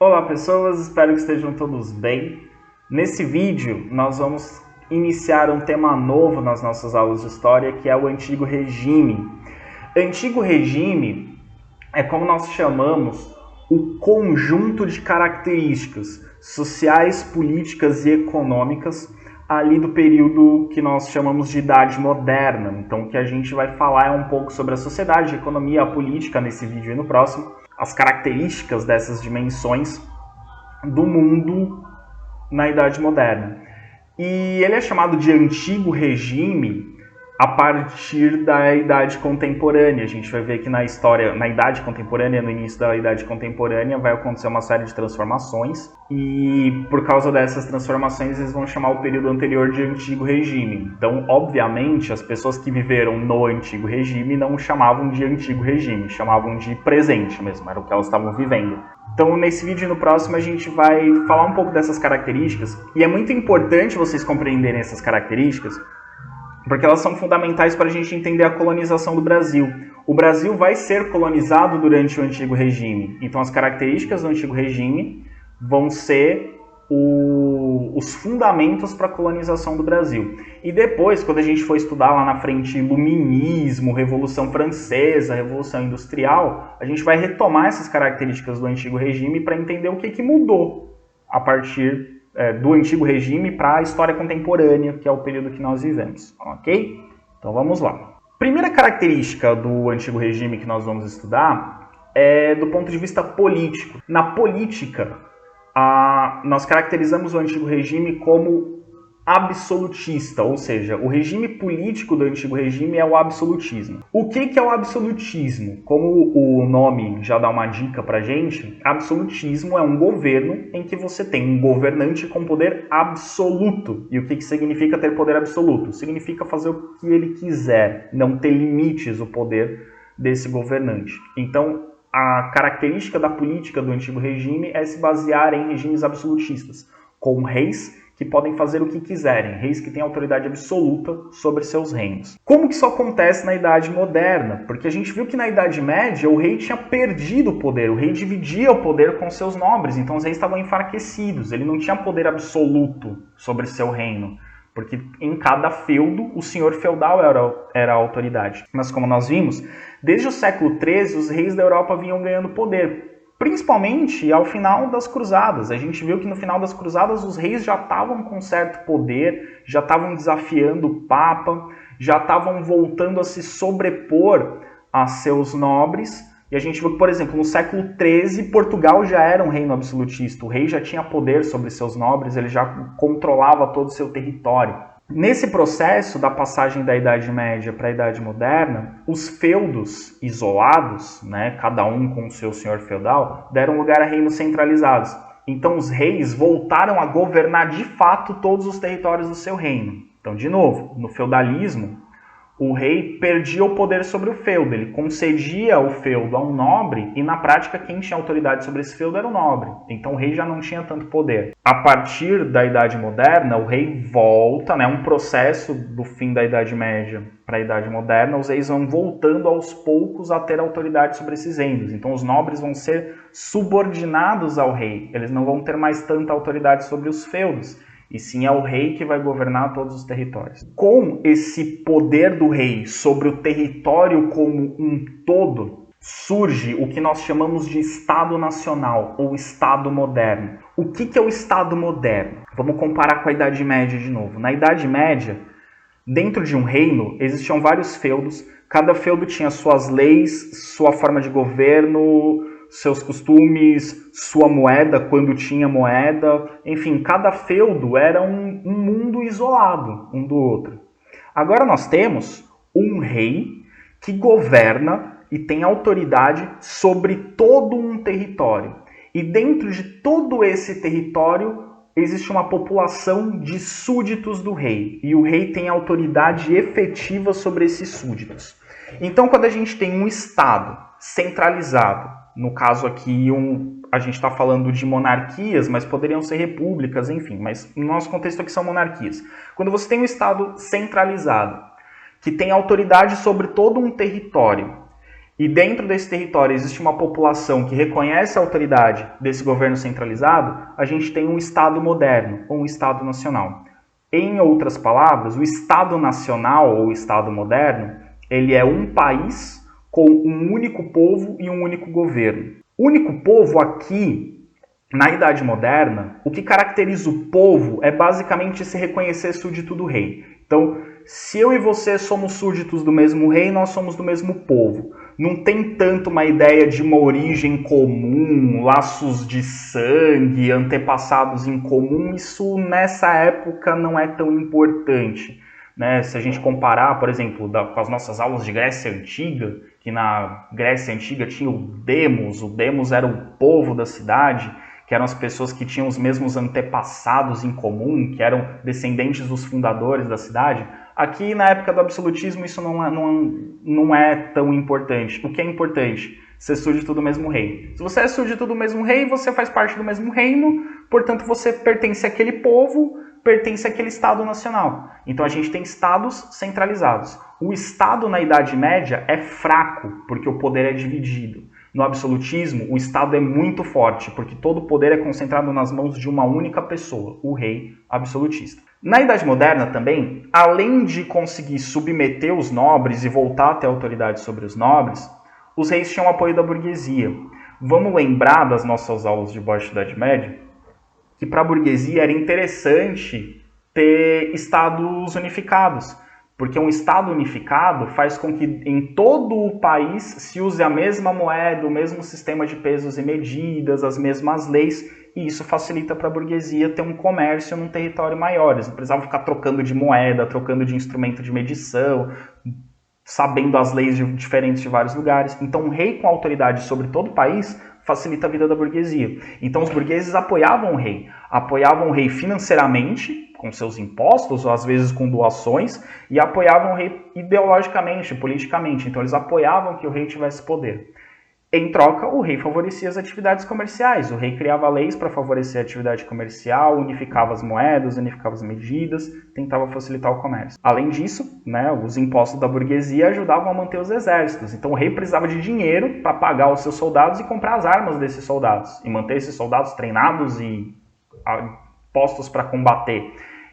Olá pessoas, espero que estejam todos bem. Nesse vídeo nós vamos iniciar um tema novo nas nossas aulas de história, que é o Antigo Regime. Antigo Regime é como nós chamamos o conjunto de características sociais, políticas e econômicas ali do período que nós chamamos de Idade Moderna. Então o que a gente vai falar é um pouco sobre a sociedade, a economia, a política nesse vídeo e no próximo, as características dessas dimensões do mundo na Idade Moderna. E ele é chamado de Antigo Regime a partir da Idade Contemporânea. A gente vai ver que na história, na Idade Contemporânea, no início da Idade Contemporânea, vai acontecer uma série de transformações e por causa dessas transformações eles vão chamar o período anterior de Antigo Regime. Então, obviamente, as pessoas que viveram no Antigo Regime não chamavam de Antigo Regime, chamavam de presente mesmo, era o que elas estavam vivendo. Então, nesse vídeo e no próximo, a gente vai falar um pouco dessas características, e é muito importante vocês compreenderem essas características, porque elas são fundamentais para a gente entender a colonização do Brasil. O Brasil vai ser colonizado durante o Antigo Regime, então as características do Antigo Regime vão ser os fundamentos para a colonização do Brasil. E depois, quando a gente for estudar lá na frente Iluminismo, Revolução Francesa, Revolução Industrial, a gente vai retomar essas características do Antigo Regime para entender o que mudou a partir do Antigo Regime para a história contemporânea, que é o período que nós vivemos, ok? Então vamos lá. Primeira característica do Antigo Regime que nós vamos estudar é do ponto de vista político. Na política, nós caracterizamos o Antigo Regime como absolutista, ou seja, o regime político do Antigo Regime é o absolutismo. O que é o absolutismo? Como o nome já dá uma dica pra gente, absolutismo é um governo em que você tem um governante com poder absoluto. E o que significa ter poder absoluto? Significa fazer o que ele quiser, não ter limites o poder desse governante. Então, a característica da política do Antigo Regime é se basear em regimes absolutistas, com reis que podem fazer o que quiserem, reis que têm autoridade absoluta sobre seus reinos. Como que isso acontece na Idade Moderna? Porque a gente viu que na Idade Média o rei tinha perdido o poder, o rei dividia o poder com seus nobres, então os reis estavam enfraquecidos, ele não tinha poder absoluto sobre seu reino, porque em cada feudo o senhor feudal era a autoridade. Mas como nós vimos, desde o século XIII os reis da Europa vinham ganhando poder, principalmente ao final das cruzadas. A gente viu que no final das cruzadas os reis já estavam com certo poder, já estavam desafiando o Papa, já estavam voltando a se sobrepor a seus nobres. E a gente viu que, por exemplo, no século XIII, Portugal já era um reino absolutista. O rei já tinha poder sobre seus nobres, ele já controlava todo o seu território. Nesse processo da passagem da Idade Média para a Idade Moderna, os feudos isolados, cada um com o seu senhor feudal, deram lugar a reinos centralizados. Então os reis voltaram a governar de fato todos os territórios do seu reino. Então, de novo, no feudalismo, o rei perdia o poder sobre o feudo, ele concedia o feudo a um nobre e na prática quem tinha autoridade sobre esse feudo era o nobre. Então o rei já não tinha tanto poder. A partir da Idade Moderna, o rei volta, um processo do fim da Idade Média para a Idade Moderna, os reis vão voltando aos poucos a ter autoridade sobre esses reinos. Então os nobres vão ser subordinados ao rei, eles não vão ter mais tanta autoridade sobre os feudos. E sim é o rei que vai governar todos os territórios. Com esse poder do rei sobre o território como um todo, surge o que nós chamamos de Estado Nacional, ou Estado Moderno. O que é o Estado Moderno? Vamos comparar com a Idade Média de novo. Na Idade Média, dentro de um reino, existiam vários feudos. Cada feudo tinha suas leis, sua forma de governo, seus costumes, sua moeda, quando tinha moeda, enfim, cada feudo era um mundo isolado um do outro. Agora nós temos um rei que governa e tem autoridade sobre todo um território. E dentro de todo esse território existe uma população de súditos do rei, e o rei tem autoridade efetiva sobre esses súditos. Então, quando a gente tem um Estado centralizado, no caso aqui, a gente está falando de monarquias, mas poderiam ser repúblicas, enfim. Mas no nosso contexto aqui são monarquias. Quando você tem um Estado centralizado, que tem autoridade sobre todo um território, e dentro desse território existe uma população que reconhece a autoridade desse governo centralizado, a gente tem um Estado moderno, ou um Estado nacional. Em outras palavras, o Estado nacional, ou Estado moderno, ele é um país com um único povo e um único governo. O único povo aqui, na Idade Moderna, o que caracteriza o povo é basicamente se reconhecer súdito do rei. Então, se eu e você somos súditos do mesmo rei, nós somos do mesmo povo. Não tem tanto uma ideia de uma origem comum, laços de sangue, antepassados em comum. Isso nessa época não é tão importante, né? Se a gente comparar, por exemplo, com as nossas aulas de Grécia Antiga, que na Grécia Antiga tinha o Demos era o povo da cidade, que eram as pessoas que tinham os mesmos antepassados em comum, que eram descendentes dos fundadores da cidade. Aqui, na época do absolutismo, isso não é tão importante. O que é importante? Ser súdito do mesmo rei. Se você é súdito do mesmo rei, você faz parte do mesmo reino, portanto, você pertence àquele povo, pertence àquele Estado nacional. Então, a gente tem estados centralizados. O Estado, na Idade Média, é fraco, porque o poder é dividido. No absolutismo, o Estado é muito forte, porque todo o poder é concentrado nas mãos de uma única pessoa, o rei absolutista. Na Idade Moderna também, além de conseguir submeter os nobres e voltar a ter autoridade sobre os nobres, os reis tinham apoio da burguesia. Vamos lembrar das nossas aulas de Baixa Idade Média, que para a burguesia era interessante ter estados unificados, porque um Estado unificado faz com que em todo o país se use a mesma moeda, o mesmo sistema de pesos e medidas, as mesmas leis, e isso facilita para a burguesia ter um comércio num território maior. Eles não precisavam ficar trocando de moeda, trocando de instrumento de medição, sabendo as leis diferentes de vários lugares. Então, um rei com autoridade sobre todo o país facilita a vida da burguesia. Então, os burgueses apoiavam o rei financeiramente, com seus impostos, ou às vezes com doações, e apoiavam o rei ideologicamente, politicamente. Então, eles apoiavam que o rei tivesse poder. Em troca, o rei favorecia as atividades comerciais. O rei criava leis para favorecer a atividade comercial, unificava as moedas, unificava as medidas, tentava facilitar o comércio. Além disso, né, os impostos da burguesia ajudavam a manter os exércitos. Então o rei precisava de dinheiro para pagar os seus soldados e comprar as armas desses soldados, e manter esses soldados treinados e postos para combater.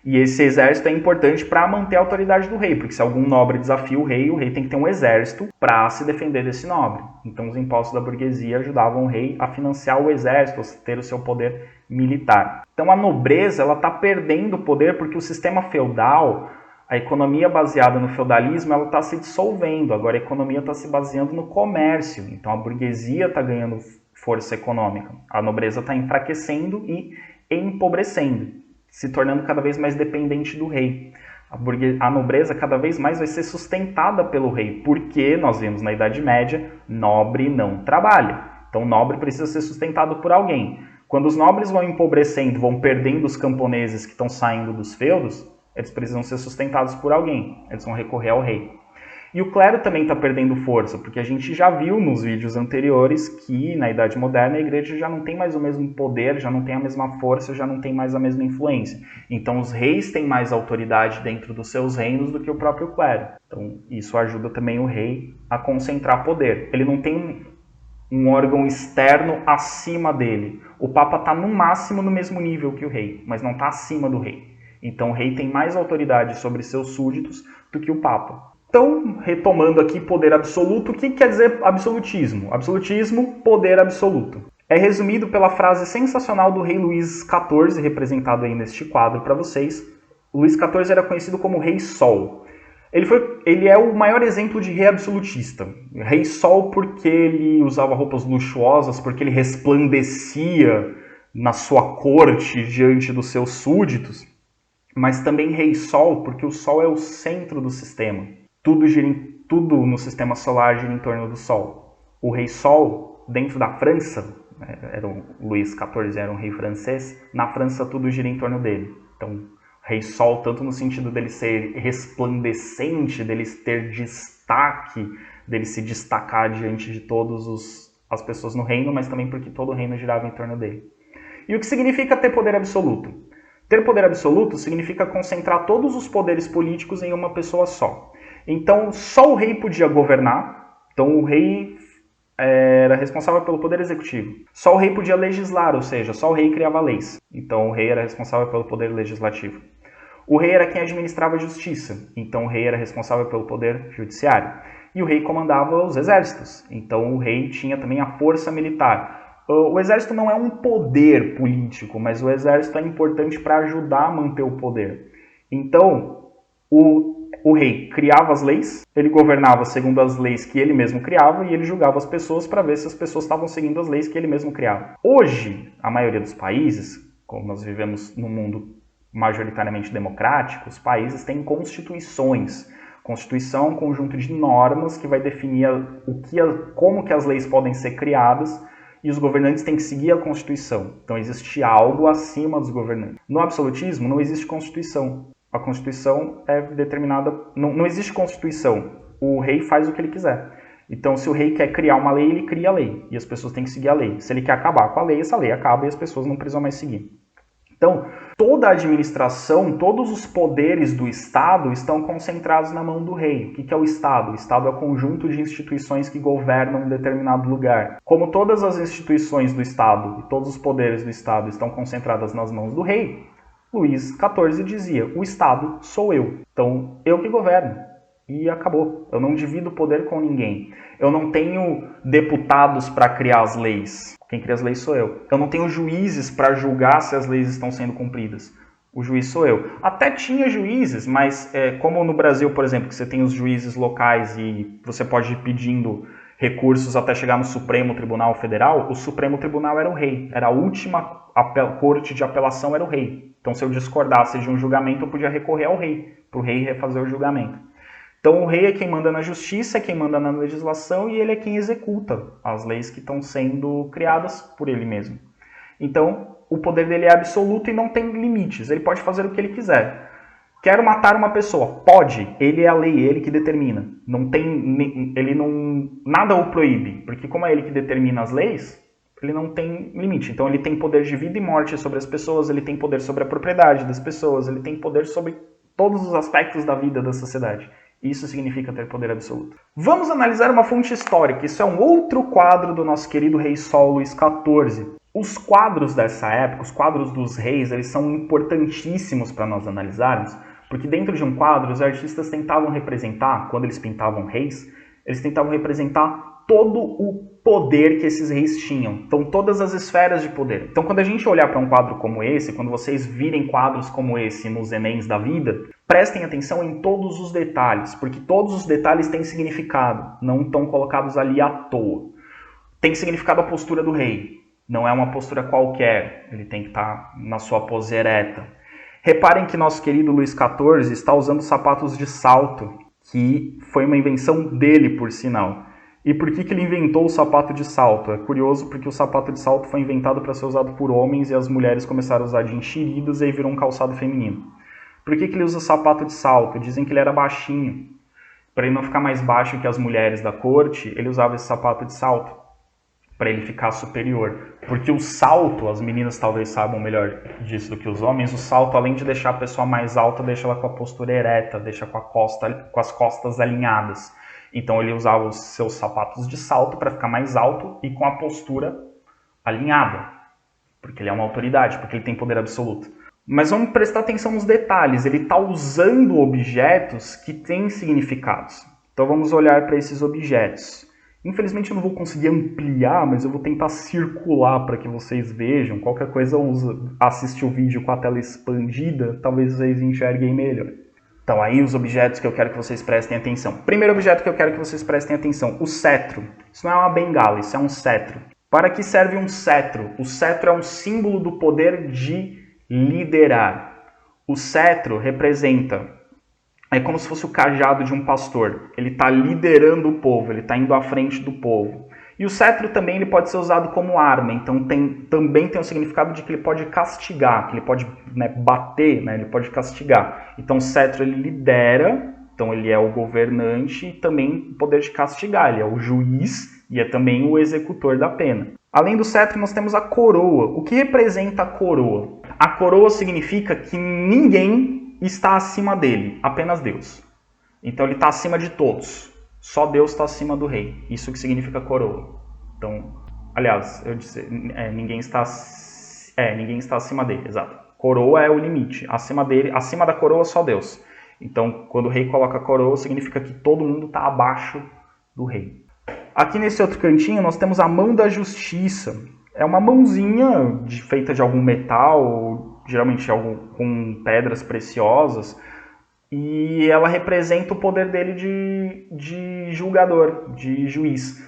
E esse exército é importante para manter a autoridade do rei, porque se algum nobre desafia o rei tem que ter um exército para se defender desse nobre. Então os impostos da burguesia ajudavam o rei a financiar o exército, a ter o seu poder militar. Então a nobreza está perdendo poder porque o sistema feudal, a economia baseada no feudalismo, ela está se dissolvendo. Agora a economia está se baseando no comércio. Então a burguesia está ganhando força econômica. A nobreza está enfraquecendo e empobrecendo, se tornando cada vez mais dependente do rei. A nobreza cada vez mais vai ser sustentada pelo rei, porque nós vimos na Idade Média, nobre não trabalha. Então nobre precisa ser sustentado por alguém. Quando os nobres vão empobrecendo, vão perdendo os camponeses que estão saindo dos feudos, eles precisam ser sustentados por alguém. Eles vão recorrer ao rei. E o clero também está perdendo força, porque a gente já viu nos vídeos anteriores que na Idade Moderna a igreja já não tem mais o mesmo poder, já não tem a mesma força, já não tem mais a mesma influência. Então os reis têm mais autoridade dentro dos seus reinos do que o próprio clero. Então isso ajuda também o rei a concentrar poder. Ele não tem um órgão externo acima dele. O Papa está no máximo no mesmo nível que o rei, mas não está acima do rei. Então o rei tem mais autoridade sobre seus súditos do que o Papa. Então, retomando aqui poder absoluto, o que quer dizer absolutismo? Absolutismo, poder absoluto. É resumido pela frase sensacional do rei Luís XIV, representado aí neste quadro para vocês. O Luís XIV era conhecido como Rei Sol. Ele é o maior exemplo de rei absolutista. Rei Sol porque ele usava roupas luxuosas, porque ele resplandecia na sua corte diante dos seus súditos, mas também Rei Sol porque o Sol é o centro do sistema. Tudo no sistema solar gira em torno do Sol. O Rei Sol, dentro da França, Luís XIV era um rei francês, na França tudo gira em torno dele. Então, Rei Sol, tanto no sentido dele ser resplandecente, dele ter destaque, dele se destacar diante de todas as pessoas no reino, mas também porque todo o reino girava em torno dele. E o que significa ter poder absoluto? Ter poder absoluto significa concentrar todos os poderes políticos em uma pessoa só. Então, só o rei podia governar, Então o rei era responsável pelo poder executivo. Só o rei podia legislar, ou seja, só o rei criava leis. Então o rei era responsável pelo poder legislativo. O rei era quem administrava a justiça, então o rei era responsável pelo poder judiciário. E o rei comandava os exércitos, então o rei tinha também a força militar. O exército não é um poder político, mas o exército é importante para ajudar a manter o poder. Então, o rei criava as leis, ele governava segundo as leis que ele mesmo criava e ele julgava as pessoas para ver se as pessoas estavam seguindo as leis que ele mesmo criava. Hoje, a maioria dos países, como nós vivemos num mundo majoritariamente democrático, os países têm constituições. Constituição é um conjunto de normas que vai definir como que as leis podem ser criadas e os governantes têm que seguir a Constituição. Então existe algo acima dos governantes. No absolutismo não existe Constituição. A Constituição é determinada... Não existe Constituição. O rei faz o que ele quiser. Então se o rei quer criar uma lei, ele cria a lei. E as pessoas têm que seguir a lei. Se ele quer acabar com a lei, essa lei acaba e as pessoas não precisam mais seguir. Então, toda a administração, todos os poderes do Estado estão concentrados na mão do rei. O que é o Estado? O Estado é o conjunto de instituições que governam um determinado lugar. Como todas as instituições do Estado e todos os poderes do Estado estão concentrados nas mãos do rei, Luís XIV dizia, o Estado sou eu. Então, eu que governo. E acabou. Eu não divido o poder com ninguém. Eu não tenho deputados para criar as leis. Quem cria as leis sou eu. Eu não tenho juízes para julgar se as leis estão sendo cumpridas. O juiz sou eu. Até tinha juízes, mas como no Brasil, por exemplo, que você tem os juízes locais e você pode ir pedindo recursos até chegar no Supremo Tribunal Federal, o Supremo Tribunal era o rei. Era a última corte de apelação, era o rei. Então, se eu discordasse de um julgamento, eu podia recorrer ao rei, para o rei refazer o julgamento. Então o rei é quem manda na justiça, é quem manda na legislação e ele é quem executa as leis que estão sendo criadas por ele mesmo. Então o poder dele é absoluto e não tem limites, ele pode fazer o que ele quiser. Quero matar uma pessoa, pode, ele é a lei, ele que determina. Nada o proíbe, porque como é ele que determina as leis, ele não tem limite. Então ele tem poder de vida e morte sobre as pessoas, ele tem poder sobre a propriedade das pessoas, ele tem poder sobre todos os aspectos da vida da sociedade. Isso significa ter poder absoluto. Vamos analisar uma fonte histórica. Isso é um outro quadro do nosso querido rei Sol Luís XIV. Os quadros dessa época, os quadros dos reis, eles são importantíssimos para nós analisarmos, porque dentro de um quadro os artistas tentavam representar, quando eles pintavam reis, eles tentavam representar todo o poder que esses reis tinham. Então, todas as esferas de poder. Então, quando a gente olhar para um quadro como esse, quando vocês virem quadros como esse nos Enems da vida, prestem atenção em todos os detalhes, porque todos os detalhes têm significado, não estão colocados ali à toa. Tem significado a postura do rei, não é uma postura qualquer, ele tem que estar na sua pose ereta. Reparem que nosso querido Luís XIV está usando sapatos de salto, que foi uma invenção dele, por sinal. E por que ele inventou o sapato de salto? É curioso porque o sapato de salto foi inventado para ser usado por homens e as mulheres começaram a usar de enxeridas e aí virou um calçado feminino. Por que ele usa sapato de salto? Dizem que ele era baixinho. Para ele não ficar mais baixo que as mulheres da corte, ele usava esse sapato de salto, para ele ficar superior. Porque o salto, as meninas talvez saibam melhor disso do que os homens, o salto, além de deixar a pessoa mais alta, deixa ela com a postura ereta, deixa com as costas alinhadas. Então ele usava os seus sapatos de salto para ficar mais alto e com a postura alinhada. Porque ele é uma autoridade, porque ele tem poder absoluto. Mas vamos prestar atenção nos detalhes. Ele está usando objetos que têm significados. Então vamos olhar para esses objetos. Infelizmente eu não vou conseguir ampliar, mas eu vou tentar circular para que vocês vejam. Qualquer coisa, assistir o vídeo com a tela expandida, talvez vocês enxerguem melhor. Então aí os objetos que eu quero que vocês prestem atenção. Primeiro objeto que eu quero que vocês prestem atenção, o cetro. Isso não é uma bengala, isso é um cetro. Para que serve um cetro? O cetro é um símbolo do poder de liderar. O cetro representa, é como se fosse o cajado de um pastor. Ele está liderando o povo, ele está indo à frente do povo. E o cetro também ele pode ser usado como arma, então também tem o significado de que ele pode castigar, que ele pode bater, ele pode castigar. Então o cetro ele lidera, então ele é o governante e também o poder de castigar, ele é o juiz e é também o executor da pena. Além do cetro nós temos a coroa. O que representa a coroa? A coroa significa que ninguém está acima dele, apenas Deus. Então ele está acima de todos. Só Deus está acima do rei. Isso que significa coroa. Então, aliás, eu disse, ninguém está acima dele, exato. Coroa é o limite. Acima da coroa, só Deus. Então, quando o rei coloca a coroa, significa que todo mundo está abaixo do rei. Aqui nesse outro cantinho, nós temos a mão da justiça. É uma mãozinha feita de algum metal, geralmente com pedras preciosas, e ela representa o poder dele de julgador, de juiz.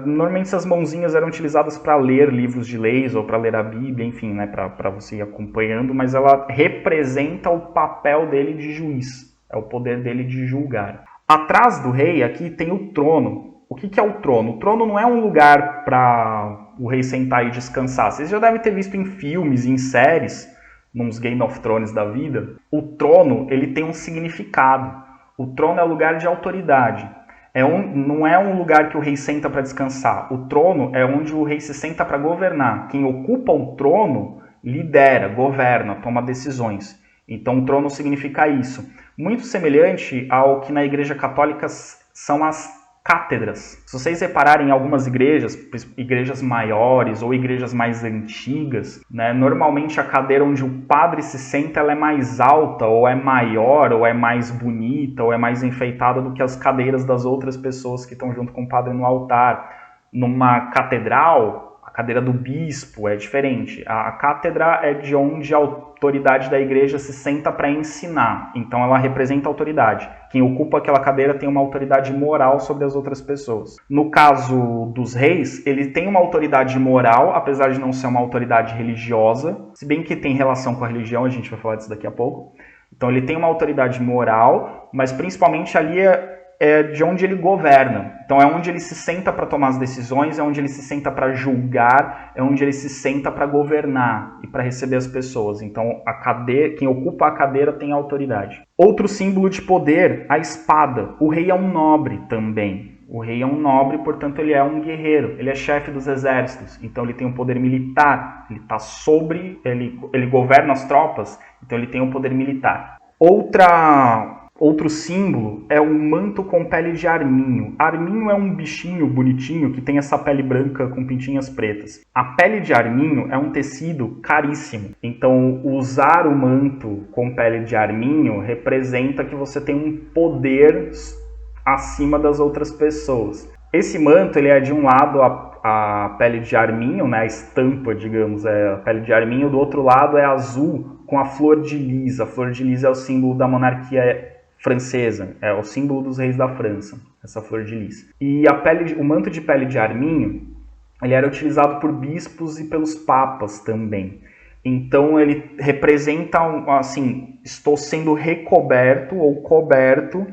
Normalmente essas mãozinhas eram utilizadas para ler livros de leis ou para ler a Bíblia, enfim, né, para você ir acompanhando, mas ela representa o papel dele de juiz, é o poder dele de julgar. Atrás do rei, aqui tem o trono. O que é o trono? O trono não é um lugar para o rei sentar e descansar. Vocês já devem ter visto em filmes, em séries, nos Game of Thrones da vida. O trono, ele tem um significado. O trono é o lugar de autoridade. Não é um lugar que o rei senta para descansar. O trono é onde o rei se senta para governar. Quem ocupa o trono lidera, governa, toma decisões. Então o trono significa isso. Muito semelhante ao que na Igreja Católica são as cátedras. Se vocês repararem em algumas igrejas maiores ou igrejas mais antigas, né, normalmente a cadeira onde o padre se senta ela é mais alta, ou é maior, ou é mais bonita, ou é mais enfeitada do que as cadeiras das outras pessoas que estão junto com o padre no altar. Numa catedral, a cadeira do bispo é diferente. A cátedra é de onde a autoridade da igreja se senta para ensinar. Então ela representa a autoridade. Quem ocupa aquela cadeira tem uma autoridade moral sobre as outras pessoas. No caso dos reis, ele tem uma autoridade moral, apesar de não ser uma autoridade religiosa, se bem que tem relação com a religião, a gente vai falar disso daqui a pouco. Então ele tem uma autoridade moral, mas principalmente ali é de onde ele governa. Então é onde ele se senta para tomar as decisões, é onde ele se senta para julgar, é onde ele se senta para governar e para receber as pessoas. Então quem ocupa a cadeira tem autoridade. Outro símbolo de poder, a espada. O rei é um nobre também. O rei é um nobre, portanto ele é um guerreiro. Ele é chefe dos exércitos, então ele tem um poder militar. Ele está ele governa as tropas, então ele tem um poder militar. Outro símbolo é um manto com pele de arminho. Arminho é um bichinho bonitinho que tem essa pele branca com pintinhas pretas. A pele de arminho é um tecido caríssimo. Então, usar o manto com pele de arminho representa que você tem um poder acima das outras pessoas. Esse manto, ele é de um lado a pele de arminho, né, a estampa, digamos, é a pele de arminho. Do outro lado é azul com a flor de lis. A flor de lis é o símbolo da monarquia francesa, é o símbolo dos reis da França, essa flor de lis. E o manto de pele de arminho, ele era utilizado por bispos e pelos papas também. Então ele representa, assim, estou sendo recoberto ou coberto,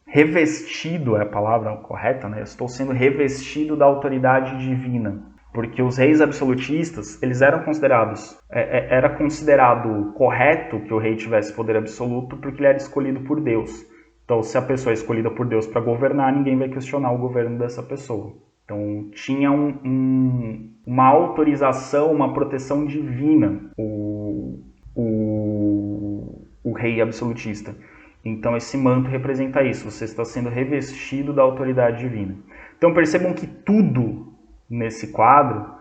revestido é a palavra correta, né? Estou sendo revestido da autoridade divina. Porque os reis absolutistas, eles eram considerados, era considerado correto que o rei tivesse poder absoluto porque ele era escolhido por Deus. Então, se a pessoa é escolhida por Deus para governar, ninguém vai questionar o governo dessa pessoa. Então, tinha uma autorização, uma proteção divina, o rei absolutista. Então, esse manto representa isso, você está sendo revestido da autoridade divina. Então, percebam que tudo nesse quadro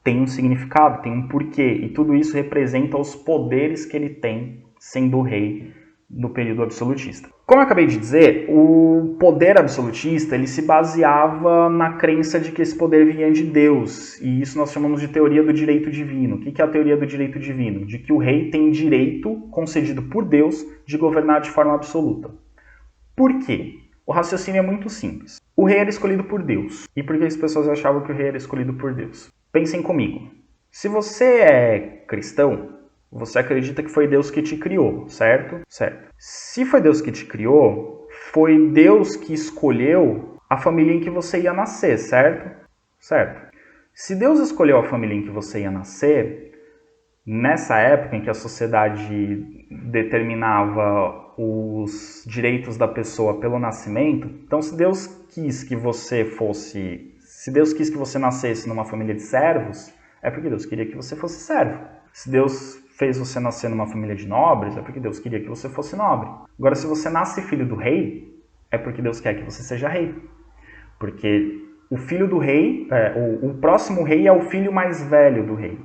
tem um significado, tem um porquê, e tudo isso representa os poderes que ele tem sendo rei no período absolutista. Como eu acabei de dizer, o poder absolutista ele se baseava na crença de que esse poder vinha de Deus, e isso nós chamamos de teoria do direito divino. O que é a teoria do direito divino? De que o rei tem direito concedido por Deus de governar de forma absoluta. Por quê? O raciocínio é muito simples. O rei era escolhido por Deus. E por que as pessoas achavam que o rei era escolhido por Deus? Pensem comigo. Se você é cristão, você acredita que foi Deus que te criou, certo? Certo. Se foi Deus que te criou, foi Deus que escolheu a família em que você ia nascer, certo? Certo. Se Deus escolheu a família em que você ia nascer, nessa época em que a sociedade determinava os direitos da pessoa pelo nascimento, então se Deus quis que você nascesse numa família de servos, é porque Deus queria que você fosse servo. Se Deus fez você nascer numa família de nobres, é porque Deus queria que você fosse nobre. Agora, se você nasce filho do rei, É porque Deus quer que você seja rei. Porque o filho do rei, o próximo rei é o filho mais velho do rei.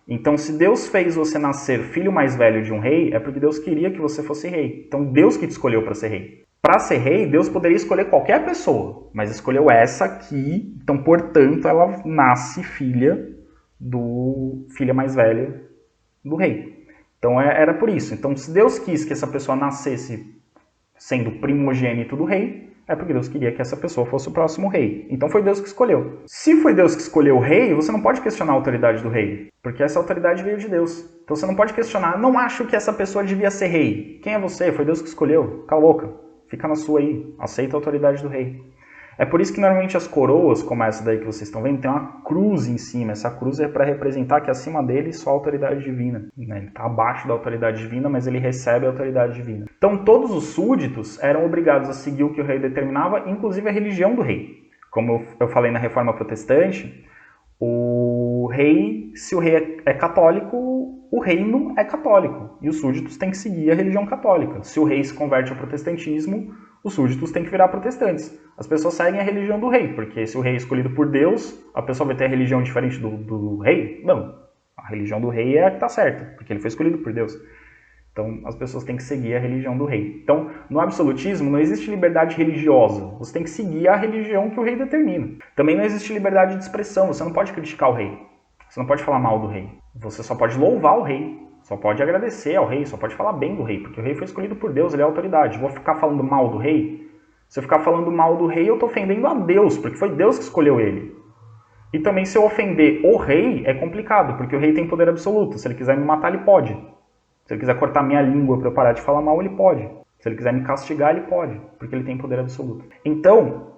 Então, se Deus fez você nascer filho mais velho de um rei, é porque Deus queria que você fosse rei. Então, Deus que te escolheu para ser rei. Para ser rei, Deus poderia escolher qualquer pessoa, mas escolheu essa aqui. Então, portanto, ela nasce filha mais velha do rei. Então, era por isso. Então, se Deus quis que essa pessoa nascesse sendo primogênito do rei, é porque Deus queria que essa pessoa fosse o próximo rei. Então foi Deus que escolheu. Se foi Deus que escolheu o rei, você não pode questionar a autoridade do rei, porque essa autoridade veio de Deus. Então você não pode questionar, não acho que essa pessoa devia ser rei. Quem é você? Foi Deus que escolheu. Cala a boca. Fica na sua aí. Aceita a autoridade do rei. É por isso que normalmente as coroas, como essa daí que vocês estão vendo, tem uma cruz em cima. Essa cruz é para representar que acima dele só a autoridade divina. Ele está abaixo da autoridade divina, mas ele recebe a autoridade divina. Então todos os súditos eram obrigados a seguir o que o rei determinava, inclusive a religião do rei. Como eu falei na Reforma Protestante, o rei, se o rei é católico, o reino é católico. E os súditos têm que seguir a religião católica. Se o rei se converte ao protestantismo, os súditos têm que virar protestantes. As pessoas seguem a religião do rei, porque se o rei é escolhido por Deus, a pessoa vai ter a religião diferente do rei? Não. A religião do rei é a que está certa, porque ele foi escolhido por Deus. Então, as pessoas têm que seguir a religião do rei. Então, no absolutismo, não existe liberdade religiosa. Você tem que seguir a religião que o rei determina. Também não existe liberdade de expressão. Você não pode criticar o rei. Você não pode falar mal do rei. Você só pode louvar o rei. Só pode agradecer ao rei. Só pode falar bem do rei. Porque o rei foi escolhido por Deus. Ele é a autoridade. Vou ficar falando mal do rei? Se eu ficar falando mal do rei, eu estou ofendendo a Deus. Porque foi Deus que escolheu ele. E também, se eu ofender o rei, é complicado. Porque o rei tem poder absoluto. Se ele quiser me matar, ele pode. Se ele quiser cortar minha língua para eu parar de falar mal, ele pode. Se ele quiser me castigar, ele pode, porque ele tem poder absoluto. Então,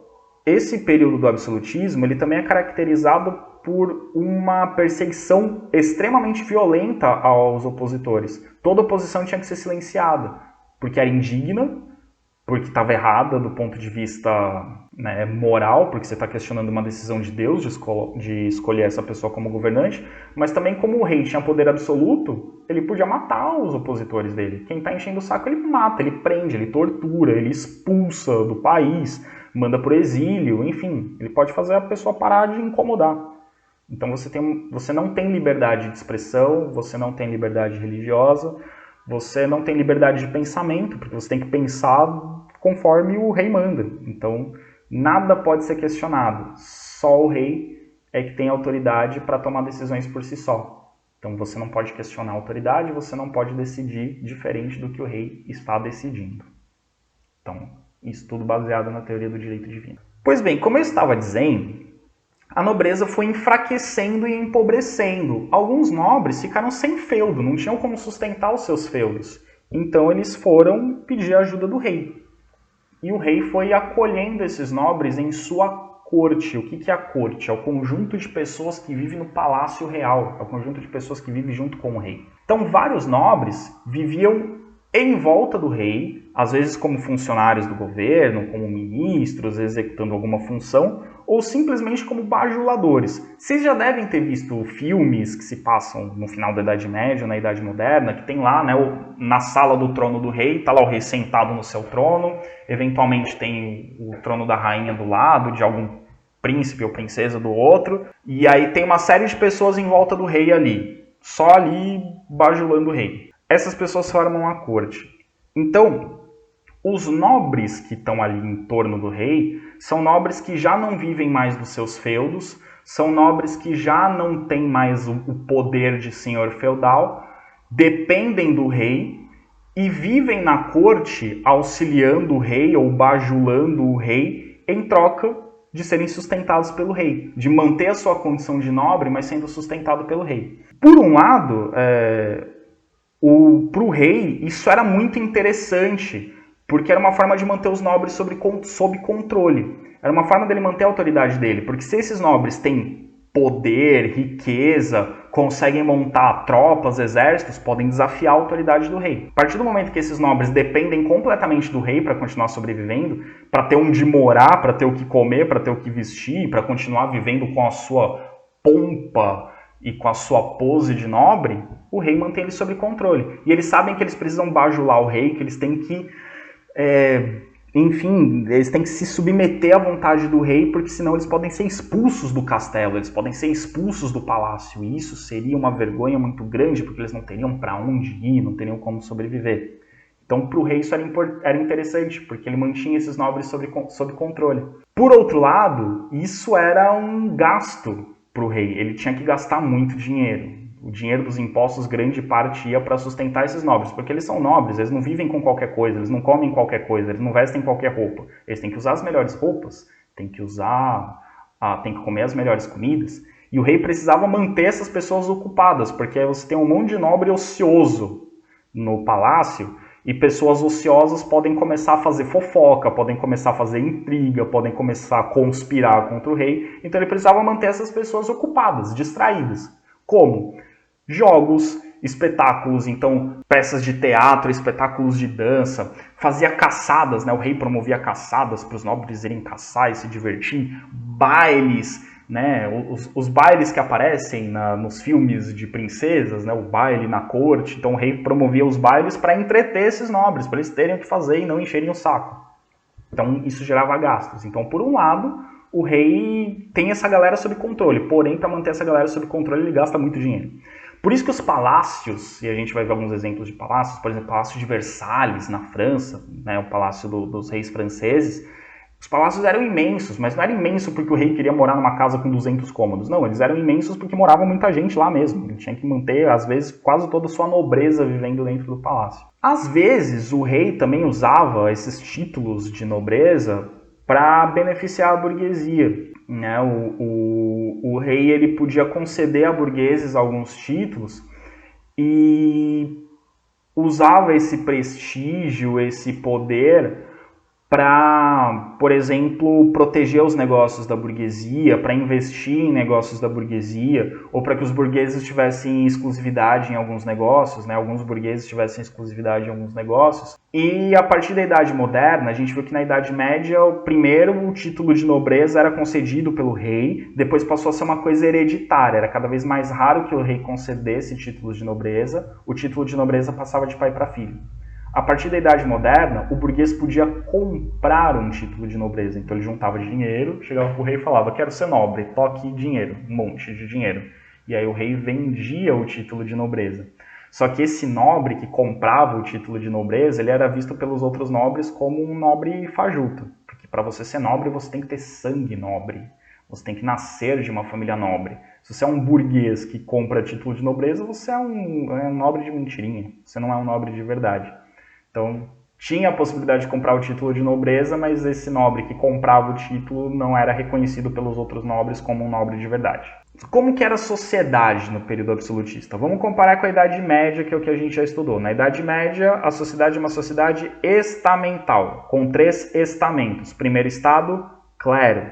esse período do absolutismo, ele também é caracterizado por uma perseguição extremamente violenta aos opositores. Toda oposição tinha que ser silenciada, porque era indigna, porque estava errada do ponto de vista moral, porque você está questionando uma decisão de Deus de escolher essa pessoa como governante, mas também como o rei tinha poder absoluto, ele podia matar os opositores dele. Quem está enchendo o saco, ele mata, ele prende, ele tortura, ele expulsa do país, manda para o exílio, enfim, ele pode fazer a pessoa parar de incomodar. Então você não tem liberdade de expressão, você não tem liberdade religiosa, você não tem liberdade de pensamento, porque você tem que pensar conforme o rei manda. Então, nada pode ser questionado. Só o rei é que tem autoridade para tomar decisões por si só. Então, você não pode questionar a autoridade, você não pode decidir diferente do que o rei está decidindo. Então, isso tudo baseado na teoria do direito divino. Pois bem, como eu estava dizendo, a nobreza foi enfraquecendo e empobrecendo. Alguns nobres ficaram sem feudo, não tinham como sustentar os seus feudos. Então eles foram pedir a ajuda do rei. E o rei foi acolhendo esses nobres em sua corte. O que é a corte? É o conjunto de pessoas que vivem no palácio real. É o conjunto de pessoas que vivem junto com o rei. Então vários nobres viviam em volta do rei, às vezes como funcionários do governo, como ministros, executando alguma função, ou simplesmente como bajuladores. Vocês já devem ter visto filmes que se passam no final da Idade Média, na Idade Moderna, que tem lá, na sala do trono do rei, está lá o rei sentado no seu trono, eventualmente tem o trono da rainha do lado, de algum príncipe ou princesa do outro, e aí tem uma série de pessoas em volta do rei ali, só ali bajulando o rei. Essas pessoas formam a corte. Então, os nobres que estão ali em torno do rei são nobres que já não vivem mais dos seus feudos, são nobres que já não têm mais o poder de senhor feudal, dependem do rei e vivem na corte auxiliando o rei ou bajulando o rei em troca de serem sustentados pelo rei, de manter a sua condição de nobre, mas sendo sustentado pelo rei. Por um lado, para o rei, isso era muito interessante, porque era uma forma de manter os nobres sob controle. Era uma forma dele manter a autoridade dele, porque se esses nobres têm poder, riqueza, conseguem montar tropas, exércitos, podem desafiar a autoridade do rei. A partir do momento que esses nobres dependem completamente do rei para continuar sobrevivendo, para ter onde morar, para ter o que comer, para ter o que vestir, para continuar vivendo com a sua pompa e com a sua pose de nobre, o rei mantém eles sob controle. E eles sabem que eles precisam bajular o rei, que eles têm que Enfim, eles têm que se submeter à vontade do rei, porque senão eles podem ser expulsos do castelo, eles podem ser expulsos do palácio. E isso seria uma vergonha muito grande, porque eles não teriam para onde ir, não teriam como sobreviver. Então, para o rei isso era interessante, porque ele mantinha esses nobres sob controle. Por outro lado, isso era um gasto para o rei. Ele tinha que gastar muito dinheiro. O dinheiro dos impostos, grande parte, ia para sustentar esses nobres, porque eles são nobres, eles não vivem com qualquer coisa, eles não comem qualquer coisa, eles não vestem qualquer roupa. Eles têm que usar as melhores roupas, têm que comer as melhores comidas. E o rei precisava manter essas pessoas ocupadas, porque você tem um monte de nobre ocioso no palácio, e pessoas ociosas podem começar a fazer fofoca, podem começar a fazer intriga, podem começar a conspirar contra o rei. Então ele precisava manter essas pessoas ocupadas, distraídas. Como? Jogos, espetáculos, então peças de teatro, espetáculos de dança, fazia caçadas, né? O rei promovia caçadas para os nobres irem caçar e se divertir, bailes, né? Os bailes que aparecem nos filmes de princesas, né? O baile na corte, então o rei promovia os bailes para entreter esses nobres, para eles terem o que fazer e não encherem o saco. Então isso gerava gastos. Então, por um lado, o rei tem essa galera sob controle, porém, para manter essa galera sob controle, ele gasta muito dinheiro. Por isso que os palácios, e a gente vai ver alguns exemplos de palácios, por exemplo, o Palácio de Versalhes, na França, né, o palácio dos reis franceses, os palácios eram imensos, mas não era imenso porque o rei queria morar numa casa com 200 cômodos, não, eles eram imensos porque morava muita gente lá mesmo, ele tinha que manter, às vezes, quase toda a sua nobreza vivendo dentro do palácio. Às vezes, o rei também usava esses títulos de nobreza para beneficiar a burguesia. Né? O rei ele podia conceder a burgueses alguns títulos e usava esse prestígio, esse poder para, por exemplo, proteger os negócios da burguesia, para investir em negócios da burguesia, ou para que os burgueses tivessem exclusividade em alguns negócios, né? Alguns burgueses tivessem exclusividade em alguns negócios. E a partir da Idade Moderna, a gente viu que na Idade Média, primeiro o título de nobreza era concedido pelo rei, depois passou a ser uma coisa hereditária, era cada vez mais raro que o rei concedesse títulos de nobreza, o título de nobreza passava de pai para filho. A partir da Idade Moderna, o burguês podia comprar um título de nobreza. Então ele juntava dinheiro, chegava para o rei e falava, quero ser nobre, toque dinheiro, um monte de dinheiro. E aí o rei vendia o título de nobreza. Só que esse nobre que comprava o título de nobreza, ele era visto pelos outros nobres como um nobre fajuto. Porque para você ser nobre, você tem que ter sangue nobre. Você tem que nascer de uma família nobre. Se você é um burguês que compra título de nobreza, você é um nobre de mentirinha. Você não é um nobre de verdade. Então, tinha a possibilidade de comprar o título de nobreza, mas esse nobre que comprava o título não era reconhecido pelos outros nobres como um nobre de verdade. Como que era a sociedade no período absolutista? Vamos comparar com a Idade Média, que é o que a gente já estudou. Na Idade Média, a sociedade é uma sociedade estamental, com 3 estamentos. Primeiro estado, clero,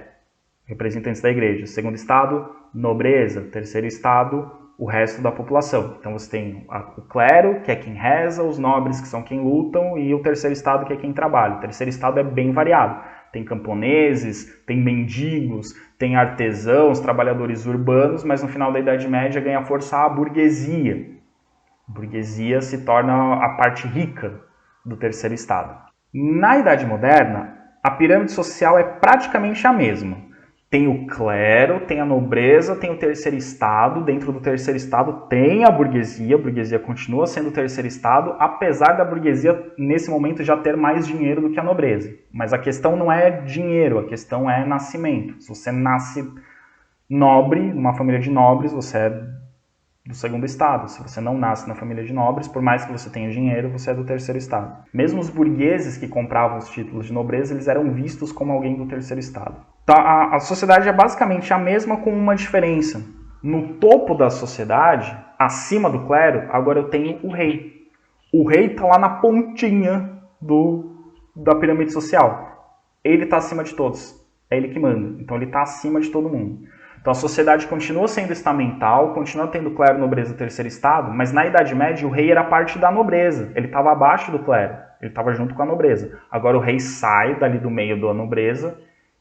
representantes da igreja. Segundo estado, nobreza. Terceiro estado, o resto da população. Então você tem o clero, que é quem reza, os nobres, que são quem lutam, e o terceiro estado, que é quem trabalha. O terceiro estado é bem variado. Tem camponeses, tem mendigos, tem artesãos, trabalhadores urbanos, mas no final da Idade Média ganha força a burguesia. A burguesia se torna a parte rica do terceiro estado. Na Idade Moderna, a pirâmide social é praticamente a mesma. Tem o clero, tem a nobreza, tem o terceiro estado. Dentro do terceiro estado tem a burguesia continua sendo o terceiro estado, apesar da burguesia, nesse momento, já ter mais dinheiro do que a nobreza. Mas a questão não é dinheiro, a questão é nascimento. Se você nasce nobre, numa família de nobres, você é do segundo estado. Se você não nasce na família de nobres, por mais que você tenha dinheiro, você é do terceiro estado. Mesmo os burgueses que compravam os títulos de nobreza, eles eram vistos como alguém do terceiro estado. Então, a sociedade é basicamente a mesma, com uma diferença. No topo da sociedade, acima do clero, agora eu tenho o rei. O rei está lá na pontinha da pirâmide social. Ele está acima de todos. É ele que manda. Então ele está acima de todo mundo. Então a sociedade continua sendo estamental, continua tendo clero, nobreza, terceiro estado, mas na Idade Média o rei era parte da nobreza. Ele estava abaixo do clero. Ele estava junto com a nobreza. Agora o rei sai dali do meio da nobreza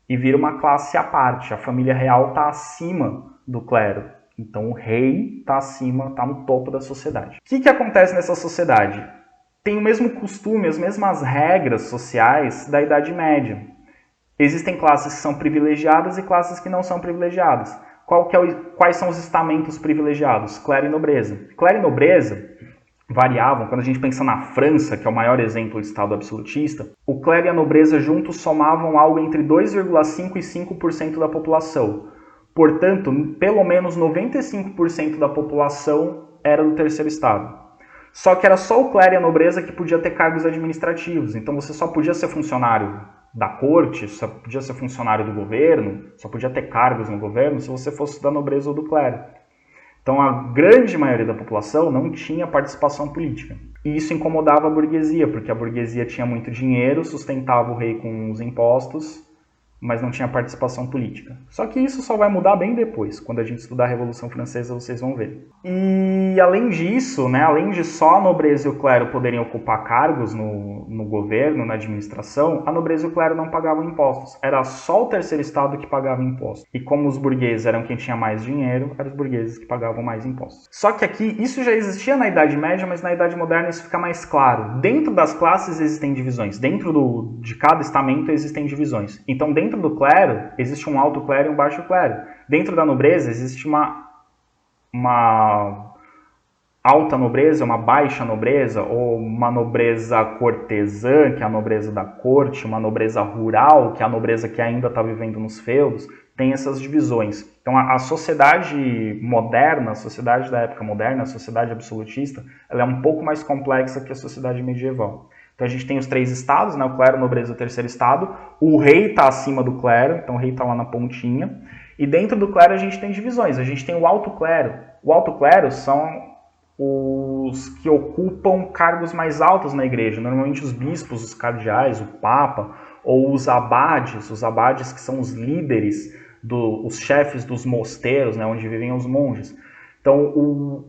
e vira uma classe à parte. A família real está acima do clero. Então o rei está acima, está no topo da sociedade. O que acontece nessa sociedade? tem o mesmo costume, as mesmas regras sociais da Idade Média. Existem classes que são privilegiadas e classes que não são privilegiadas. Quais são os estamentos privilegiados? Clero e nobreza. Clero e nobreza variavam, quando a gente pensa na França, que é o maior exemplo de Estado absolutista, o clero e a nobreza juntos somavam algo entre 2,5% e 5% da população. Portanto, pelo menos 95% da população era do terceiro estado. Só que era só o clero e a nobreza que podia ter cargos administrativos, então você só podia ser funcionário da corte, só podia ser funcionário do governo, só podia ter cargos no governo se você fosse da nobreza ou do clero. Então a grande maioria da população não tinha participação política. E isso incomodava a burguesia, porque a burguesia tinha muito dinheiro, sustentava o rei com os impostos, mas não tinha participação política. Só que isso só vai mudar bem depois, quando a gente estudar a Revolução Francesa vocês vão ver. E além disso, além de só a nobreza e o clero poderem ocupar cargos no governo, na administração, a nobreza e o clero não pagavam impostos. Era só o terceiro estado que pagava impostos. E como os burgueses eram quem tinha mais dinheiro, eram os burgueses que pagavam mais impostos. Só que aqui, isso já existia na Idade Média, mas na Idade Moderna isso fica mais claro. Dentro das classes existem divisões. Dentro de cada estamento existem divisões. Então, dentro do clero, existe um alto clero e um baixo clero. Dentro da nobreza, existe uma alta nobreza, uma baixa nobreza, ou uma nobreza cortesã, que é a nobreza da corte, uma nobreza rural, que é a nobreza que ainda está vivendo nos feudos. Tem essas divisões. Então, a sociedade moderna, a sociedade da época moderna, a sociedade absolutista, ela é um pouco mais complexa que a sociedade medieval. Então a gente tem os três estados, o clero, a nobreza e o terceiro estado. O rei está acima do clero, então o rei está lá na pontinha. E dentro do clero a gente tem divisões. A gente tem o alto clero. O alto clero são os que ocupam cargos mais altos na igreja. Normalmente os bispos, os cardeais, o papa, ou os abades que são os líderes, os chefes dos mosteiros, onde vivem os monges. Então,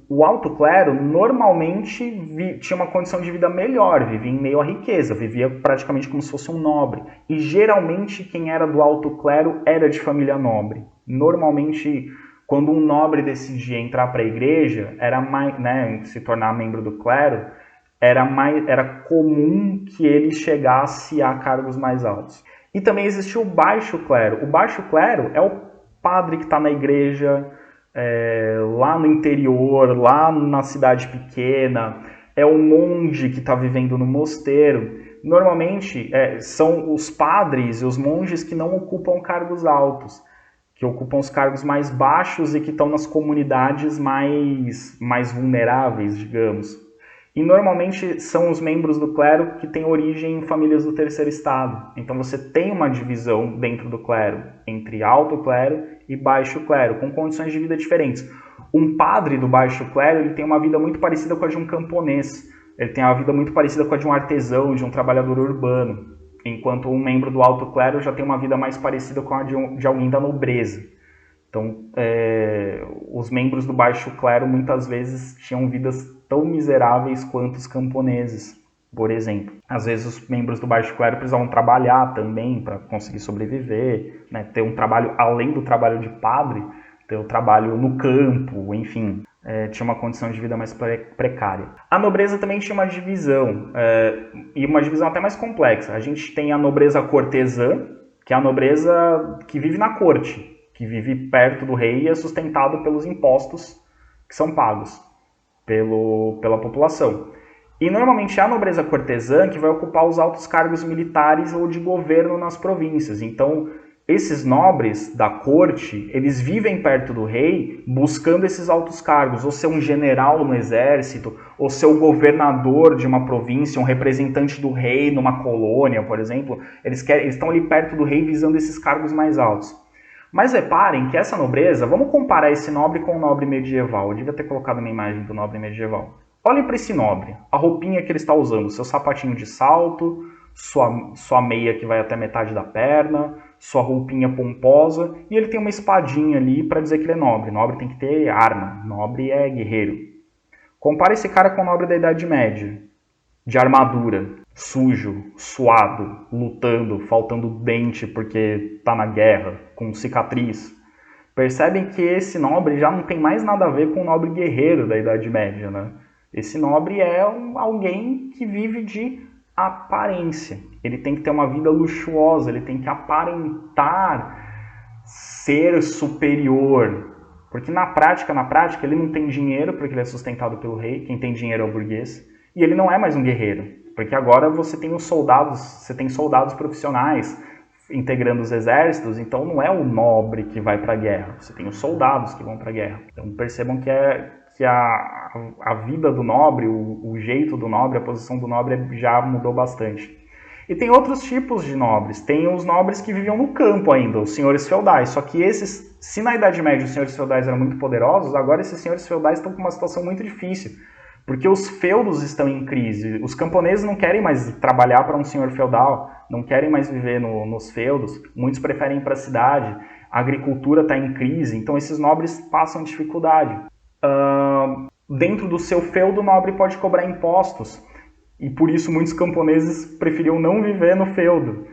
o alto clero normalmente tinha uma condição de vida melhor, vivia em meio à riqueza, vivia praticamente como se fosse um nobre. E geralmente quem era do alto clero era de família nobre. Normalmente, quando um nobre decidia entrar para a igreja, era mais, se tornar membro do clero, era comum que ele chegasse a cargos mais altos. E também existia o baixo clero. O baixo clero é o padre que está na igreja, lá no interior, lá na cidade pequena, é o monge que está vivendo no mosteiro. Normalmente são os padres e os monges que não ocupam cargos altos, que ocupam os cargos mais baixos e que estão nas comunidades mais vulneráveis, digamos. E normalmente são os membros do clero que têm origem em famílias do terceiro estado. Então você tem uma divisão dentro do clero entre alto clero e baixo clero, com condições de vida diferentes. Um padre do baixo clero ele tem uma vida muito parecida com a de um camponês. Ele tem uma vida muito parecida com a de um artesão, de um trabalhador urbano. Enquanto um membro do alto clero já tem uma vida mais parecida com a de alguém da nobreza. Então, os membros do baixo clero muitas vezes tinham vidas tão miseráveis quanto os camponeses, por exemplo. Às vezes os membros do baixo clero precisavam trabalhar também para conseguir sobreviver, ter um trabalho além do trabalho de padre, ter o trabalho no campo, enfim. Tinha uma condição de vida mais precária. A nobreza também tinha uma divisão, e uma divisão até mais complexa. A gente tem a nobreza cortesã, que é a nobreza que vive na corte, que vive perto do rei e é sustentado pelos impostos que são pagos pela população. E normalmente é a nobreza cortesã que vai ocupar os altos cargos militares ou de governo nas províncias. Então, esses nobres da corte, eles vivem perto do rei buscando esses altos cargos, ou ser um general no exército, ou ser o governador de uma província, um representante do rei numa colônia, por exemplo. Eles estão ali perto do rei visando esses cargos mais altos. Mas reparem que essa nobreza, vamos comparar esse nobre com o nobre medieval. Eu devia ter colocado uma imagem do nobre medieval. Olhem para esse nobre, a roupinha que ele está usando, seu sapatinho de salto, sua meia que vai até metade da perna, sua roupinha pomposa, e ele tem uma espadinha ali para dizer que ele é nobre. Nobre tem que ter arma, nobre é guerreiro. Compare esse cara com o nobre da Idade Média, de armadura, sujo, suado, lutando, faltando dente porque está na guerra, com cicatriz. Percebem que esse nobre já não tem mais nada a ver com o nobre guerreiro da Idade Média, Esse nobre é alguém que vive de aparência. Ele tem que ter uma vida luxuosa, ele tem que aparentar ser superior. Porque na prática, ele não tem dinheiro porque ele é sustentado pelo rei, quem tem dinheiro é o burguês, e ele não é mais um guerreiro, porque agora você tem os soldados, você tem soldados profissionais integrando os exércitos, então não é o nobre que vai para a guerra, você tem os soldados que vão para a guerra. Então percebam que a vida do nobre, o jeito do nobre, a posição do nobre já mudou bastante. E tem outros tipos de nobres. Tem os nobres que viviam no campo ainda, os senhores feudais. Só que esses, se na Idade Média os senhores feudais eram muito poderosos, agora esses senhores feudais estão com uma situação muito difícil. Porque os feudos estão em crise. Os camponeses não querem mais trabalhar para um senhor feudal, não querem mais viver nos feudos. Muitos preferem ir para a cidade. A agricultura está em crise, então esses nobres passam dificuldade. Dentro do seu feudo, o nobre pode cobrar impostos. E por isso muitos camponeses preferiam não viver no feudo,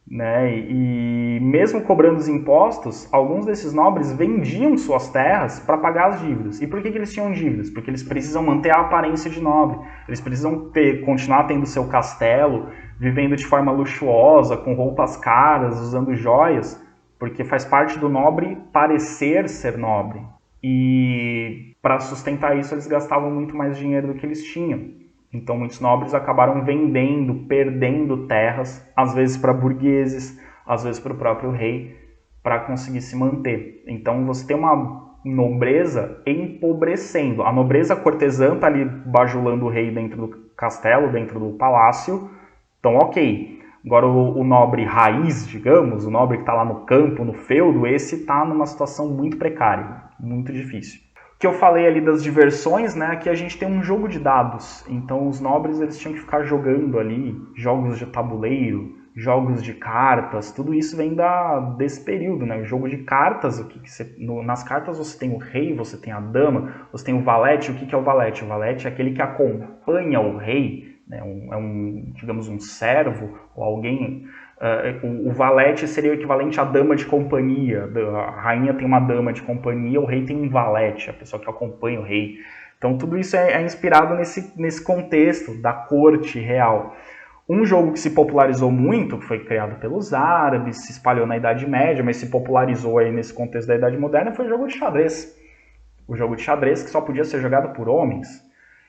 né? E mesmo cobrando os impostos, alguns desses nobres vendiam suas terras para pagar as dívidas. E por que eles tinham dívidas? Porque eles precisam manter a aparência de nobre. Eles precisam continuar tendo seu castelo, vivendo de forma luxuosa, com roupas caras, usando joias, porque faz parte do nobre parecer ser nobre. E para sustentar isso, eles gastavam muito mais dinheiro do que eles tinham. Então muitos nobres acabaram vendendo, perdendo terras, às vezes para burgueses, às vezes para o próprio rei, para conseguir se manter. Então você tem uma nobreza empobrecendo. A nobreza cortesã está ali bajulando o rei dentro do castelo, dentro do palácio. Então ok. Agora o nobre raiz, digamos, o nobre que está lá no campo, no feudo, esse está numa situação muito precária, muito difícil. Que eu falei ali das diversões, né, que a gente tem um jogo de dados. Então os nobres eles tinham que ficar jogando ali jogos de tabuleiro, jogos de cartas, tudo isso vem desse período, né? O jogo de cartas, nas cartas você tem o rei, você tem a dama, você tem o valete. O que é o valete? O valete é aquele que acompanha o rei, né? Digamos, um servo ou alguém. O valete seria o equivalente à dama de companhia. A rainha tem uma dama de companhia, o rei tem um valete, a pessoa que acompanha o rei. Então tudo isso é inspirado nesse contexto da corte real. Um jogo que se popularizou muito, que foi criado pelos árabes, se espalhou na Idade Média, mas se popularizou aí nesse contexto da Idade Moderna, foi o jogo de xadrez. O jogo de xadrez que só podia ser jogado por homens.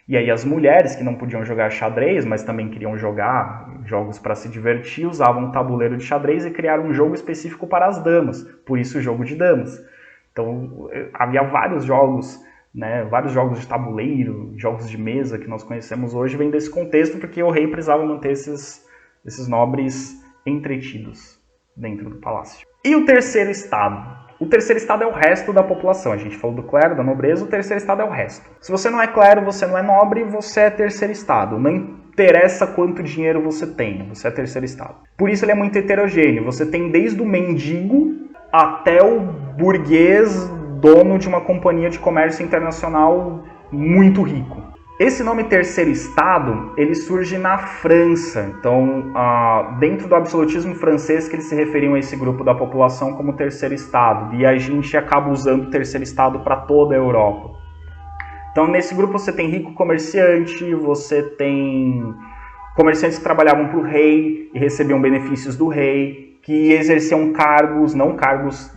E aí as mulheres que não podiam jogar xadrez, mas também queriam jogar jogos para se divertir, usavam um tabuleiro de xadrez e criaram um jogo específico para as damas, por isso o jogo de damas. Então havia vários jogos, né, vários jogos de tabuleiro, jogos de mesa que nós conhecemos hoje, vêm desse contexto porque o rei precisava manter esses nobres entretidos dentro do palácio. E o terceiro estado? O terceiro estado é o resto da população. A gente falou do clero, da nobreza, o terceiro estado é o resto. Se você não é clero, você não é nobre, você é terceiro estado. Não interessa quanto dinheiro você tem, você é terceiro estado. Por isso ele é muito heterogêneo. Você tem desde o mendigo até o burguês dono de uma companhia de comércio internacional muito rico. Esse nome terceiro estado, ele surge na França. Então, dentro do absolutismo francês, que eles se referiam a esse grupo da população como terceiro estado. E a gente acaba usando o terceiro estado para toda a Europa. Então, nesse grupo você tem rico comerciante, você tem comerciantes que trabalhavam para o rei e recebiam benefícios do rei, que exerciam cargos, não cargos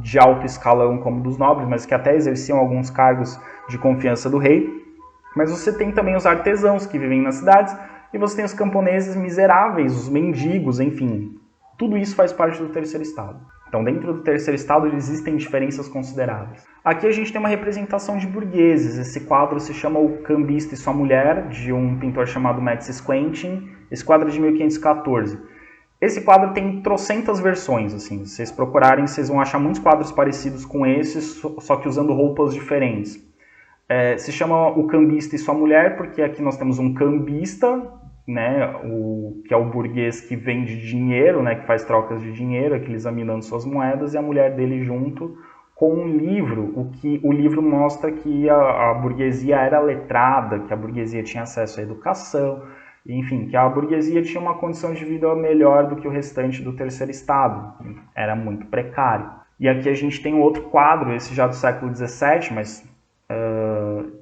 de alto escalão como dos nobres, mas que até exerciam alguns cargos de confiança do rei. Mas você tem também os artesãos que vivem nas cidades e você tem os camponeses miseráveis, os mendigos, enfim. Tudo isso faz parte do terceiro estado. Então, dentro do terceiro estado existem diferenças consideráveis. Aqui a gente tem uma representação de burgueses. Esse quadro se chama O Cambista e Sua Mulher, de um pintor chamado Matis Quentin. Esse quadro é de 1514. Esse quadro tem trocentas versões, assim. Se vocês procurarem, vocês vão achar muitos quadros parecidos com esses, só que usando roupas diferentes. Se chama O Cambista e Sua Mulher, porque aqui nós temos um cambista, né, que é o burguês que vende dinheiro, né, que faz trocas de dinheiro, aquele examinando suas moedas, e a mulher dele junto com um livro. O livro mostra que a burguesia era letrada, que a burguesia tinha acesso à educação, enfim, que a burguesia tinha uma condição de vida melhor do que o restante do terceiro estado. Era muito precário. E aqui a gente tem outro quadro, esse já do século XVII, mas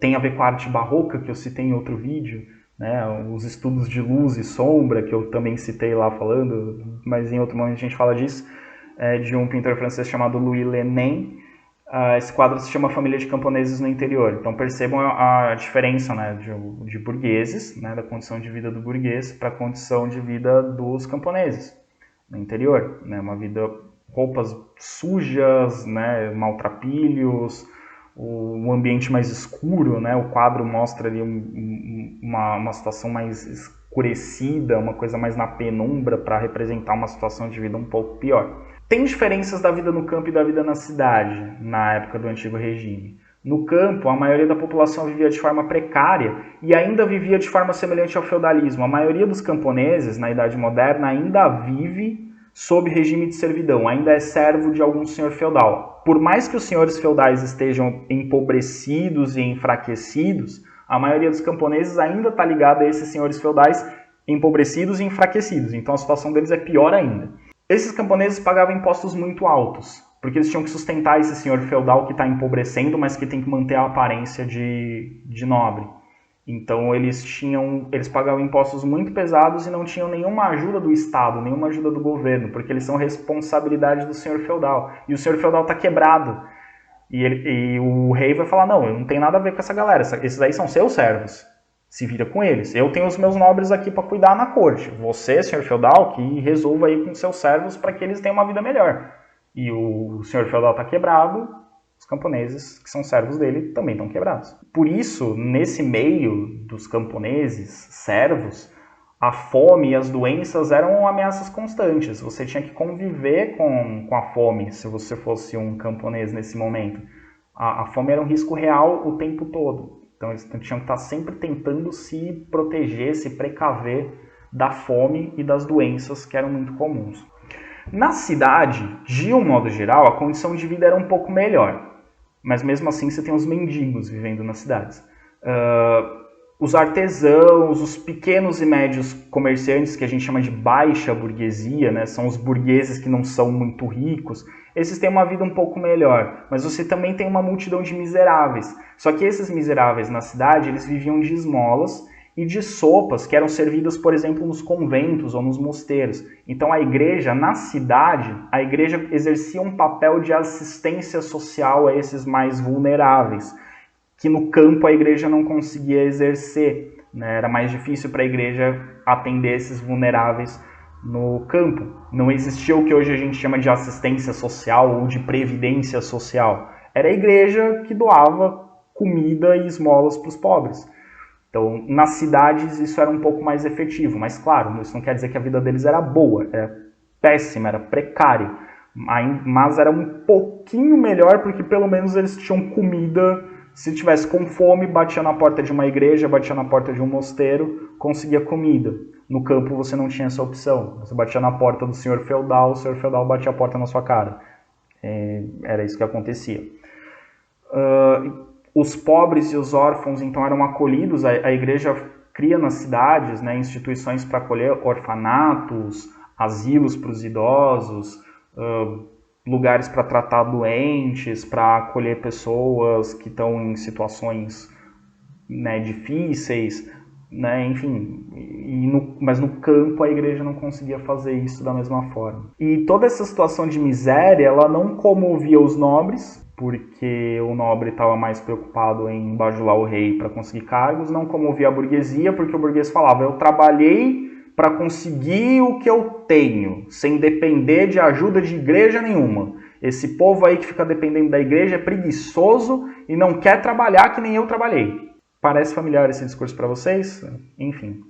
tem a ver com a arte barroca, que eu citei em outro vídeo, né? Os estudos de luz e sombra, que eu também citei lá falando, mas em outro momento a gente fala disso, de um pintor francês chamado Louis Lenain. Esse quadro se chama Família de Camponeses no Interior. Então percebam a diferença, né, de burgueses, né, da condição de vida do burguês para a condição de vida dos camponeses no interior, né, uma vida, roupas sujas, né, maltrapilhos, o ambiente mais escuro, né, o quadro mostra ali uma situação mais escurecida, uma coisa mais na penumbra para representar uma situação de vida um pouco pior. Tem diferenças da vida no campo e da vida na cidade, na época do Antigo Regime. No campo, a maioria da população vivia de forma precária e ainda vivia de forma semelhante ao feudalismo. A maioria dos camponeses, na Idade Moderna, ainda vive sob regime de servidão, ainda é servo de algum senhor feudal. Por mais que os senhores feudais estejam empobrecidos e enfraquecidos, a maioria dos camponeses ainda está ligada a esses senhores feudais empobrecidos e enfraquecidos. Então a situação deles é pior ainda. Esses camponeses pagavam impostos muito altos, porque eles tinham que sustentar esse senhor feudal que está empobrecendo, mas que tem que manter a aparência de nobre. Então eles pagavam impostos muito pesados e não tinham nenhuma ajuda do Estado, nenhuma ajuda do governo, porque eles são responsabilidade do senhor feudal. E o senhor feudal está quebrado. E o rei vai falar, não, eu não tenho nada a ver com essa galera, esses aí são seus servos. Se vira com eles. Eu tenho os meus nobres aqui para cuidar na corte. Você, senhor feudal, que resolva aí com seus servos para que eles tenham uma vida melhor. E o senhor feudal está quebrado, os camponeses, que são servos dele, também estão quebrados. Por isso, nesse meio dos camponeses, servos, a fome e as doenças eram ameaças constantes. Você tinha que conviver com a fome, se você fosse um camponês nesse momento. A fome era um risco real o tempo todo. Então eles tinham que estar sempre tentando se proteger, se precaver da fome e das doenças que eram muito comuns. Na cidade, de um modo geral, a condição de vida era um pouco melhor. Mas mesmo assim você tem os mendigos vivendo nas cidades. Os artesãos, os pequenos e médios comerciantes, que a gente chama de baixa burguesia, né, são os burgueses que não são muito ricos, esses têm uma vida um pouco melhor, mas você também tem uma multidão de miseráveis. Só que esses miseráveis na cidade, eles viviam de esmolas e de sopas que eram servidas, por exemplo, nos conventos ou nos mosteiros. Então a igreja, na cidade, a igreja exercia um papel de assistência social a esses mais vulneráveis, que no campo a igreja não conseguia exercer, né? Era mais difícil para a igreja atender esses vulneráveis no campo. Não existia o que hoje a gente chama de assistência social ou de previdência social. Era a igreja que doava comida e esmolas para os pobres. Então, nas cidades isso era um pouco mais efetivo, mas claro, isso não quer dizer que a vida deles era boa, era péssima, era precária, mas era um pouquinho melhor porque pelo menos eles tinham comida. Se tivesse com fome, batia na porta de uma igreja, batia na porta de um mosteiro, conseguia comida. No campo você não tinha essa opção. Você batia na porta do senhor feudal, o senhor feudal batia a porta na sua cara. Era isso que acontecia. Os pobres e os órfãos, então, eram acolhidos. A igreja cria nas cidades, né, instituições para acolher orfanatos, asilos para os idosos, lugares para tratar doentes, para acolher pessoas que estão em situações, né, difíceis, né, enfim. Mas no campo a igreja não conseguia fazer isso da mesma forma. E toda essa situação de miséria, ela não comovia os nobres, porque o nobre estava mais preocupado em bajular o rei para conseguir cargos, não comovia a burguesia, porque o burguês falava, eu trabalhei para conseguir o que eu tenho, sem depender de ajuda de igreja nenhuma. Esse povo aí que fica dependendo da igreja é preguiçoso e não quer trabalhar que nem eu trabalhei. Parece familiar esse discurso para vocês? Enfim.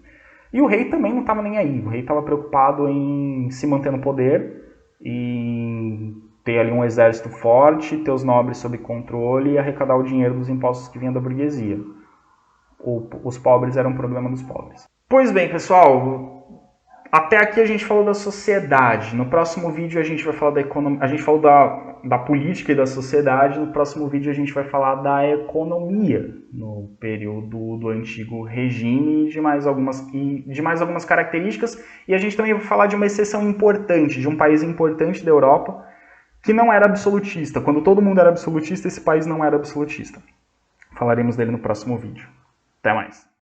E o rei também não estava nem aí. O rei estava preocupado em se manter no poder, em ter ali um exército forte, ter os nobres sob controle e arrecadar o dinheiro dos impostos que vinha da burguesia. Os pobres eram um problema dos pobres. Pois bem, pessoal, até aqui a gente falou da sociedade. No próximo vídeo a gente vai falar da economia. A gente falou da política e da sociedade. No próximo vídeo a gente vai falar da economia no período do Antigo Regime e de mais algumas características. E a gente também vai falar de uma exceção importante, de um país importante da Europa que não era absolutista. Quando todo mundo era absolutista, esse país não era absolutista. Falaremos dele no próximo vídeo. Até mais!